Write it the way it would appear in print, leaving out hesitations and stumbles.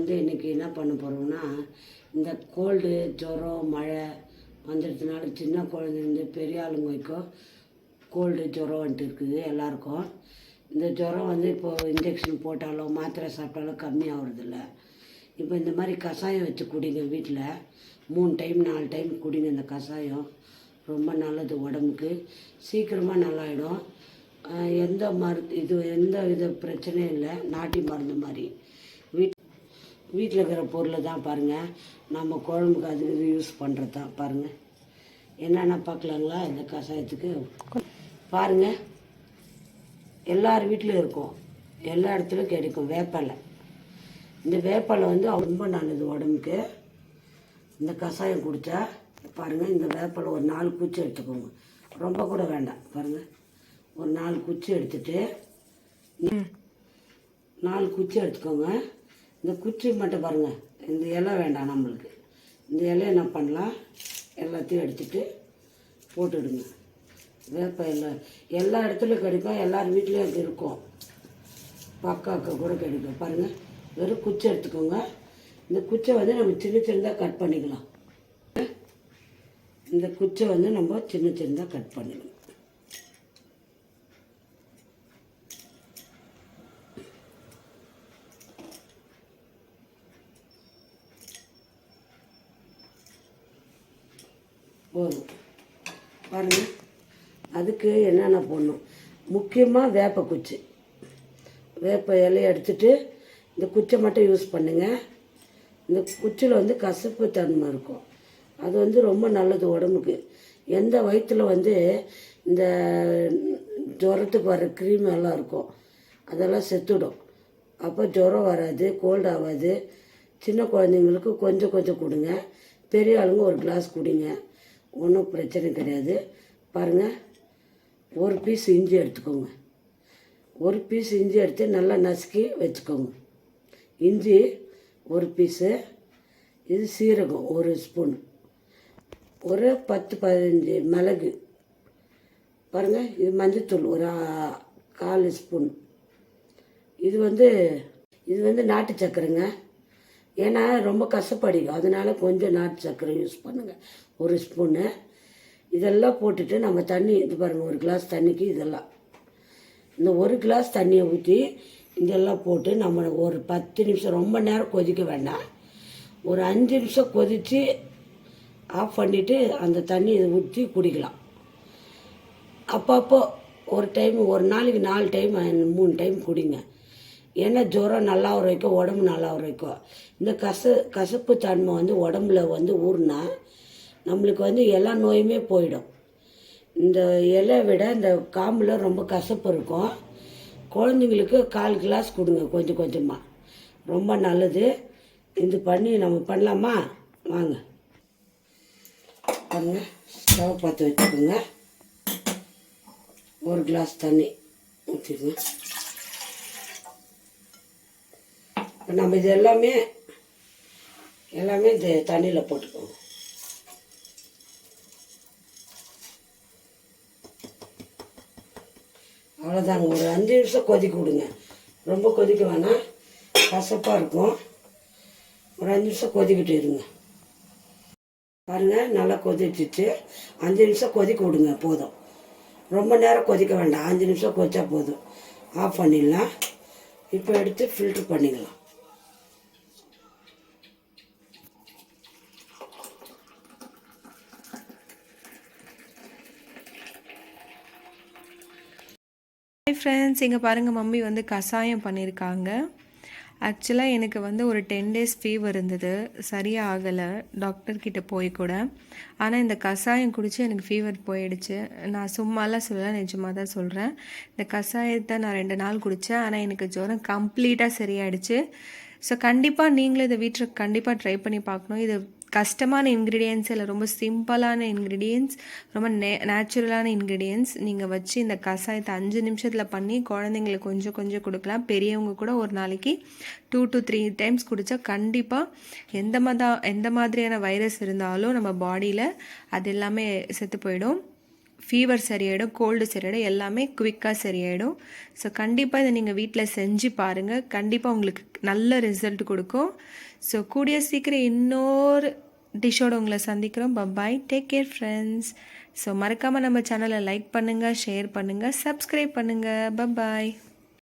வந்து இன்றைக்கி என்ன பண்ண போகிறோம்னா, இந்த கோல்டு ஜுரம் மழை வந்துடுறதுனால சின்ன குழந்தைங்க பெரிய ஆளுங்க வரைக்கும் கோல்டு ஜுரம் வந்துட்டு இருக்குது எல்லாருக்கும். இந்த ஜுரம் வந்து இப்போது இன்ஜெக்ஷன் போட்டாலோ மாத்திரை சாப்பிட்டாலோ கம்மியாகிறதில்ல. இப்போ இந்த மாதிரி கஷாயம் வச்சு குடிங்க. வீட்டில் 3 டைம் 4 டைம் குடிங்க. இந்த கஷாயம் ரொம்ப நல்லது உடம்புக்கு, சீக்கிரமாக நல்லாயிடும். எந்த வித பிரச்சனையும் இல்லை. நாட்டு மருந்து மாதிரி வீட்டில் இருக்கிற பொருளை தான் பாருங்கள். நம்ம குழம்புக்கு அதுக்கு யூஸ் பண்ணுறது தான் பாருங்கள். என்னென்ன பார்க்கலாங்களா? இந்த கஷாயத்துக்கு பாருங்கள், எல்லார் வீட்லேயும் இருக்கும், எல்லா இடத்துலையும் கிடைக்கும் வேப்பலை. இந்த வேப்பலை வந்து ரொம்ப நல்லது உடம்புக்கு. இந்த கஷாயம் குடித்தா பாருங்கள், இந்த வேப்பலை ஒரு 4 குச்சி எடுத்துக்கோங்க. ரொம்ப கூட வேண்டாம். பாருங்கள், ஒரு 4 குச்சி எடுத்துட்டு 4 குச்சி எடுத்துக்கோங்க. இந்த குச்சி மட்டும் பாருங்கள், இந்த இலை வேண்டாம் நம்மளுக்கு. இந்த இலையை என்ன பண்ணலாம், எல்லாத்தையும் எடுத்துகிட்டு போட்டுடுங்க. வேப்ப இலை எல்லா இடத்துலையும் கிடைக்கும், எல்லார் வீட்லேயும் இருக்கும், பக்காக்க கூட கிடைக்கும். பாருங்கள், வெறும் குச்சி எடுத்துக்கோங்க. இந்த குச்சை வந்து நம்ம சின்ன சின்னதாக கட் பண்ணிக்கலாம். இந்த குச்சை வந்து நம்ம சின்ன சின்னதாக கட் பண்ணிக்கலாம். போதும். பாருங்கள், அதுக்கு என்னென்ன போடணும், முக்கியமாக வேப்ப குச்சி. வேப்ப இலையை எடுத்துட்டு இந்த குச்சை மட்டும் யூஸ் பண்ணுங்கள். இந்த குச்சியில் வந்து கசப்பு தன்மை இருக்கும், அது வந்து ரொம்ப நல்லது உடம்புக்கு. எந்த வயிற்றில் வந்து இந்த ஜுரத்துக்கு வர க்ரீம் எல்லாம் இருக்கும், அதெல்லாம் செத்துடும். அப்போ ஜுரம் வராது, கோல்டு ஆகாது. சின்ன குழந்தைங்களுக்கு கொஞ்சம் கொஞ்சம் கொடுங்க, பெரிய ஆளுங்க ஒரு கிளாஸ் குடிங்க, ஒன்றும் பிரச்சனை கிடையாது. பாருங்கள், ஒரு பீஸ் இஞ்சி எடுத்துக்கோங்க. ஒரு பீஸ் இஞ்சி எடுத்து நல்லா நசுக்கி வச்சுக்கோங்க. இஞ்சி ஒரு பீஸு, இது சீரகம் 1 ஸ்பூன், ஒரு 10-15 மிளகு. பாருங்கள், இது மஞ்சத்தூள் ஒரு 1/4 ஸ்பூன். இது வந்து நாட்டு சர்க்கரைங்க. ஏன்னா ரொம்ப கசப்படிக்கும், அதனால கொஞ்சம் நாட்டு சர்க்கரை யூஸ் பண்ணுங்கள், 1 ஸ்பூனு. இதெல்லாம் போட்டுட்டு நம்ம தண்ணி, இது பாருங்கள், 1 கிளாஸ் தண்ணிக்கு இதெல்லாம், இந்த 1 கிளாஸ் தண்ணியை ஊற்றி இதெல்லாம் போட்டு நம்ம ஒரு 10 நிமிஷம், ரொம்ப நேரம் கொதிக்க வேண்டாம், ஒரு 5 நிமிஷம் கொதித்து ஆஃப் பண்ணிவிட்டு அந்த தண்ணி இதை ஊற்றி குடிக்கலாம். அப்பப்போ ஒரு டைம், ஒரு நாளைக்கு 4 டைம் 3 டைம் குடிங்க. ஏன்னா ஜுரம் நல்லா வரைக்கும், உடம்பு நல்லா வரைக்கும். இந்த கசப்பு தன்மை வந்து உடம்புல வந்து ஊறினா நம்மளுக்கு வந்து எல்லா நோயுமே போயிடும். இந்த இலை விட இந்த காம்பில் ரொம்ப கசப்பு இருக்கும். குழந்தைங்களுக்கு 1/4 கிளாஸ் கொடுங்க, கொஞ்சம் கொஞ்சமாக, ரொம்ப நல்லது. இது பண்ணி நம்ம பண்ணலாமா? வாங்க. பாருங்க, ஸ்டவ் பற்ற வச்சுக்கோங்க. 1 கிளாஸ் தண்ணி ஊற்றிடுங்க. இப்போ நம்ம இது எல்லாமே இந்த தண்ணியில் போட்டுக்கோங்க. அவ்வளோதாங்க, ஒரு 5 நிமிஷம் கொதிக்க விடுங்க. ரொம்ப கொதிக்க வேணாம், கசப்பாக இருக்கும். ஒரு 5 நிமிஷம் கொதிக்கிட்டு இருங்க. பாருங்கள், நல்லா கொதிச்சிச்சு. 5 நிமிஷம் கொதிக்க விடுங்க, போதும். ரொம்ப நேரம் கொதிக்க வேண்டாம், 5 நிமிஷம் கொதிச்சா போதும். ஆஃப் பண்ணிடலாம். இப்போ எடுத்து ஃபில்ட்ரு பண்ணிக்கலாம். ஹாய் ஃப்ரெண்ட்ஸ், இங்கே பாருங்கள், மம்மி வந்து கஷாயம் பண்ணியிருக்காங்க. ஆக்சுவலாக எனக்கு வந்து ஒரு 10 டேஸ் ஃபீவர் இருந்தது, சரியாக ஆகலை, டாக்டர்கிட்ட போய் கூட. ஆனால் இந்த கஷாயம் குடித்து எனக்கு ஃபீவர் போயிடுச்சு. நான் சும்மாலாம் சொல்லலை, நிஜமாக தான் சொல்கிறேன். இந்த கஷாயத்தை நான் 2 நாள் குடித்தேன், ஆனால் எனக்கு ஜுரம் கம்ப்ளீட்டாக சரியாயிடுச்சு. ஸோ கண்டிப்பாக நீங்களும் இதை வீட்டில் கண்டிப்பாக ட்ரை பண்ணி பார்க்கணும். இது கஷ்டமான இன்க்ரீடியன்ஸ் இல்லை, ரொம்ப சிம்பிளான இன்க்ரீடியன்ஸ், ரொம்ப நேச்சுரலான இன்க்ரீடியன்ஸ். நீங்கள் வச்சு இந்த கஷாயத்தை 5 நிமிஷத்தில் பண்ணி குழந்தைங்களுக்கு கொஞ்சம் கொஞ்சம் கொடுக்கலாம். பெரியவங்க கூட ஒரு நாளைக்கு 2 to 3 டைம்ஸ் குடித்தா கண்டிப்பாக எந்த மாதிரியான வைரஸ் இருந்தாலும் நம்ம பாடியில் அது எல்லாமே செத்து போயிடும். ஃபீவர் சரியாயிடும், கோல்டு சரியாயிடும், எல்லாமே குவிக்காக சரியாயிடும். ஸோ கண்டிப்பாக இதை நீங்கள் வீட்டில் செஞ்சு பாருங்கள். கண்டிப்பாக உங்களுக்கு நல்ல ரிசல்ட் கொடுக்கும். ஸோ கூடிய சீக்கிரம் இன்னொரு டிஷ்ஷோடு உங்களை சந்திக்கிறோம். Bye bye, take care friends. So மறக்காமல் நம்ம சேனலை லைக் பண்ணுங்கள், ஷேர் பண்ணுங்கள், சப்ஸ்கிரைப் பண்ணுங்கள். பபாய்.